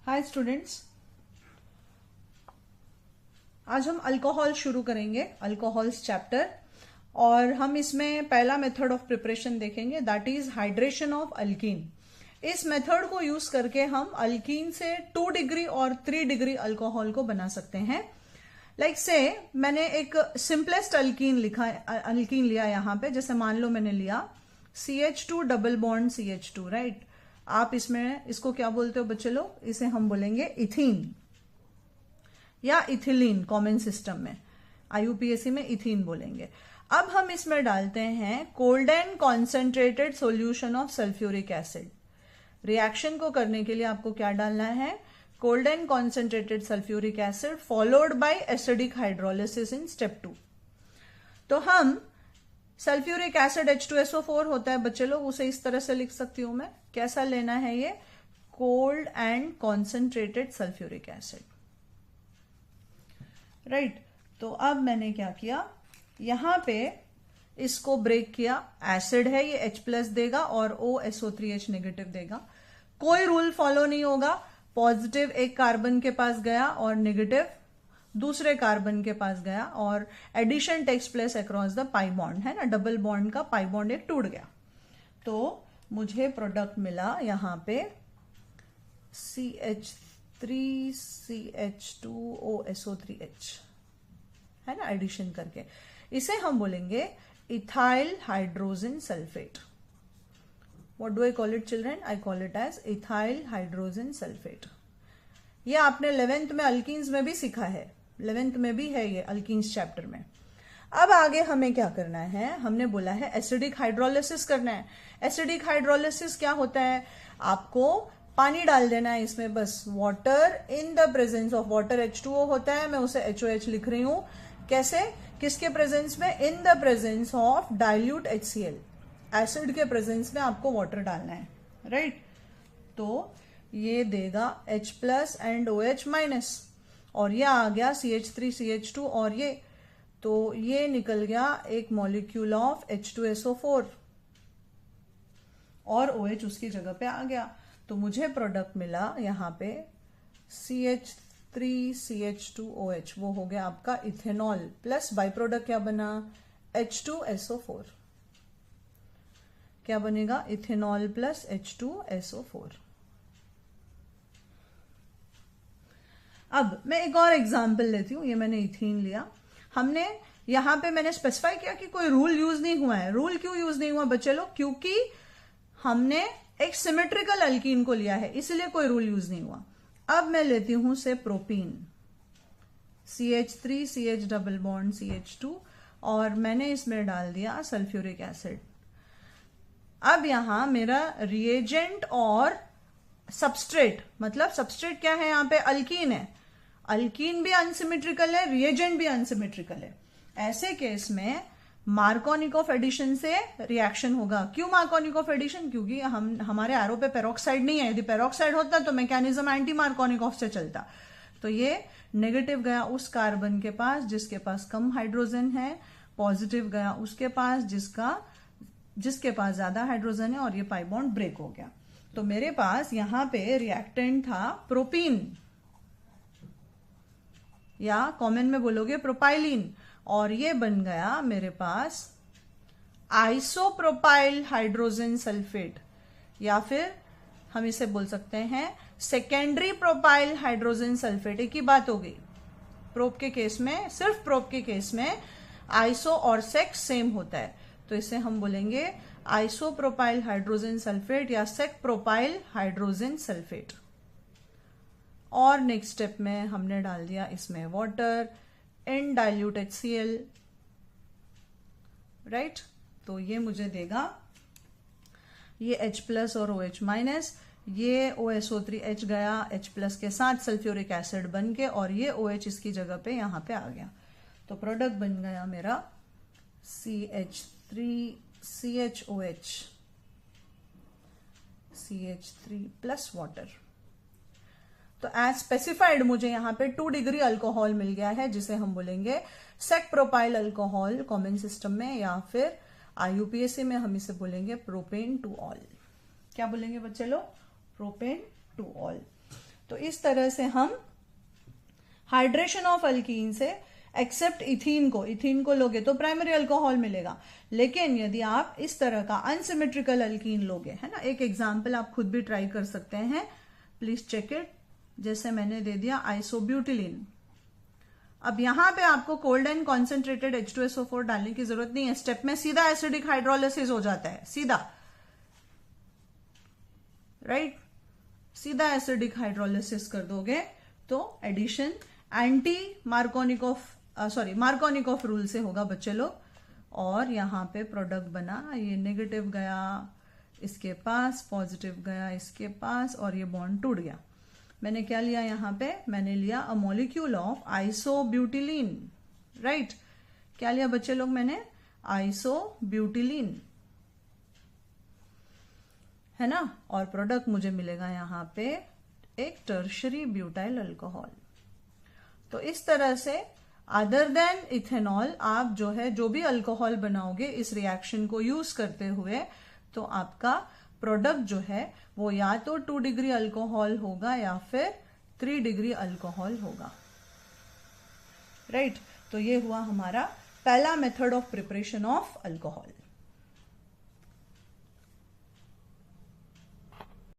Hi students, आज हम alcohol शुरू करेंगे, अल्कोहल्स चैप्टर। और हम इसमें पहला मेथड ऑफ प्रिपरेशन देखेंगे, that is hydration of alkyne. इस मेथड को यूज करके हम अल्कीन से 2 डिग्री और 3 डिग्री अल्कोहल को बना सकते हैं। लाइक से मैंने एक सिंपलेस्ट अल्कीन लिया यहाँ पे। जैसे मान लो मैंने लिया CH2 double bond CH2, right. आप इसको क्या बोलते हो बच्चे लोग? इसे हम बोलेंगे इथीन या इथिलीन। कॉमन सिस्टम में IUPAC में इथीन बोलेंगे। अब हम इसमें डालते हैं cold and concentrated solution of sulphuric acid. Reaction को करने के लिए आपको क्या डालना है? Cold and concentrated sulphuric acid followed by acidic hydrolysis in step 2। तो हम सल्फ्यूरिक एसिड H2SO4 होता है बच्चे लोग, उसे इस तरह से लिख सकती हूं मैं। कैसा लेना है ये? Cold and concentrated sulphuric acid, right. तो अब मैंने क्या किया, यहां पे इसको ब्रेक किया। एसिड है ये, H+ देगा और OSO3H नेगेटिव देगा। कोई रूल फॉलो नहीं होगा। पॉजिटिव एक कार्बन के पास गया और नेगेटिव दूसरे कार्बन के पास गया, और addition takes place across the pi bond, है ना। डबल बॉन्ड का पाई बॉन्ड एक टूट गया, तो मुझे प्रोडक्ट मिला यहां पे CH3CH2OSO3H, है ना, एडिशन करके। इसे हम बोलेंगे ethyl hydrogen sulphate. What do I call it children? I call it as ethyl hydrogen sulphate. ये आपने 11th में अल्कीन्स में भी सीखा है, 11th में भी है ये अल्कीन्स चैप्टर में। अब आगे हमें क्या करना है? हमने बोला है एसिडिक हाइड्रोलिसिस करना है। एसिडिक हाइड्रोलिसिस क्या होता है? आपको पानी डाल देना है इसमें, बस। Water in the presence of water H2O होता है, मैं उसे HOH लिख रही हूं। कैसे? किसके प्रेजेंस में? In the presence of dilute HCl। Acid के प्रेजेंस में आपको वाटर डालना है, राइट। तो ये देगा H+ एंड OH-, और ये आ गया CH3CH2, और ये तो ये निकल गया एक मॉलिक्यूल ऑफ H2SO4 और OH उसकी जगह पे आ गया। तो मुझे प्रोडक्ट मिला यहां पे CH3CH2OH, वो हो गया आपका इथेनॉल, प्लस बाई प्रोडक्ट क्या बना? H2SO4। क्या बनेगा? Ethanol plus H2SO4। अब मैं एक और एग्जांपल लेती हूं। ये मैंने इथीन लिया। हमने यहां पे मैंने स्पेसिफाई किया कि कोई रूल यूज नहीं हुआ है। रूल क्यों यूज नहीं हुआ बच्चे लोग? क्योंकि हमने एक सिमेट्रिकल अल्कीन को लिया है, इसलिए कोई रूल यूज नहीं हुआ। अब मैं लेती हूं से propene, CH3CH double bond CH2, और मैंने इसमें डाल दिया सल्फ्यूरिक एसिड। अब यहां मेरा रिएजेंट और सबस्ट्रेट, मतलब सबस्ट्रेट क्या है? यहां पे अल्कीन है। अल्कीन भी अनसिमेट्रिकल है, रिएजेंट भी अनसिमेट्रिकल है। ऐसे केस में मार्कोनिकॉफ एडिशन से रिएक्शन होगा। क्यों मार्कोनिकॉफ एडिशन? क्योंकि हमारे एरो पे पेरोक्साइड नहीं है। यदि पेरोक्साइड होता तो मैकेनिज्म एंटी मार्कोनिकॉफ से चलता। तो ये नेगेटिव गया उस कार्बन के पास जिसके पास कम हाइड्रोजन है, पॉजिटिव गया उसके पास जिसके पास ज्यादा हाइड्रोजन है, और ये पाई बॉन्ड ब्रेक हो गया। तो मेरे पास यहां पे रिएक्टेंट था प्रोपीन, या कॉमन में बोलोगे प्रोपाइलिन, और ये बन गया मेरे पास आइसोप्रोपाइल हाइड्रोजन सल्फेट, या फिर हम इसे बोल सकते हैं सेकेंडरी प्रोपाइल हाइड्रोजन सल्फेट। एक ही बात हो गई। प्रोप के केस में, सिर्फ प्रोप के केस में आइसो और सेक सेम होता है, तो इसे हम बोलेंगे आइसोप्रोपाइल हाइड्रोजन सल्फेट या सेक प्रोपाइल हाइड्रोजन सल्फेट। और नेक्स्ट स्टेप में हमने डाल दिया इसमें water in dilute HCl, right. तो ये मुझे देगा ये H+ और OH-, ये OSO3H गया H+ के साथ सल्फ्यूरिक एसिड बन के, और ये OH इसकी जगह पे यहां पे आ गया। तो प्रोडक्ट बन गया मेरा CH3CHOH, CH3 प्लस वाटर। तो एज स्पेसिफाइड मुझे यहां पे 2 डिग्री अल्कोहल मिल गया है, जिसे हम बोलेंगे सेक प्रोपाइल अल्कोहल कॉमन सिस्टम में, या फिर IUPAC में हम इसे बोलेंगे प्रोपेन टू ऑल। क्या बोलेंगे बच्चे लोग? Propane two all. तो इस तरह से हम हाइड्रेशन ऑफ अल्कीन से एक्सेप्ट इथीन को लोगे तो प्राइमरी अल्कोहल मिलेगा, लेकिन यदि आप इस तरह का अनसिमेट्रिकल अल्कीन लोगे, है ना, एक एग्जांपल आप खुद भी ट्राई कर सकते हैं, प्लीज चेक इट। जैसे मैंने दे दिया आइसोब्यूटिलीन। अब यहां पे आपको कोल्ड एंड कॉन्सेंट्रेटेड H2SO4 डालने की जरूरत नहीं है, स्टेप में सीधा एसिडिक हाइड्रोलिसिस हो जाता है, सीधा, राइट, सीधा एसिडिक हाइड्रोलिसिस कर दोगे तो एडिशन एंटी मार्कोनिकॉफ रूल से होगा बच्चे लोग। और यहां पे प्रोडक्ट बना, ये नेगेटिव गया इसके पास, पॉजिटिव गया इसके पास, और ये बॉन्ड टूट गया। मैंने क्या लिया यहां पे, मैंने लिया अ मॉलिक्यूल ऑफ आइसोब्यूटिलीन, राइट, क्या लिया बच्चे लोग, मैंने आइसोब्यूटिलीन, है ना, और प्रोडक्ट मुझे मिलेगा यहां पे एक टर्शरी ब्यूटाइल अल्कोहल। तो इस तरह से अदर देन इथेनॉल आप जो है जो भी अल्कोहल बनाओगे इस रिएक्शन को यूज करते हुए, तो आपका प्रोडक्ट जो है वो या तो 2 डिग्री अल्कोहल होगा या फिर 3 डिग्री अल्कोहल होगा, राइट। तो ये हुआ हमारा पहला method of preparation of alcohol.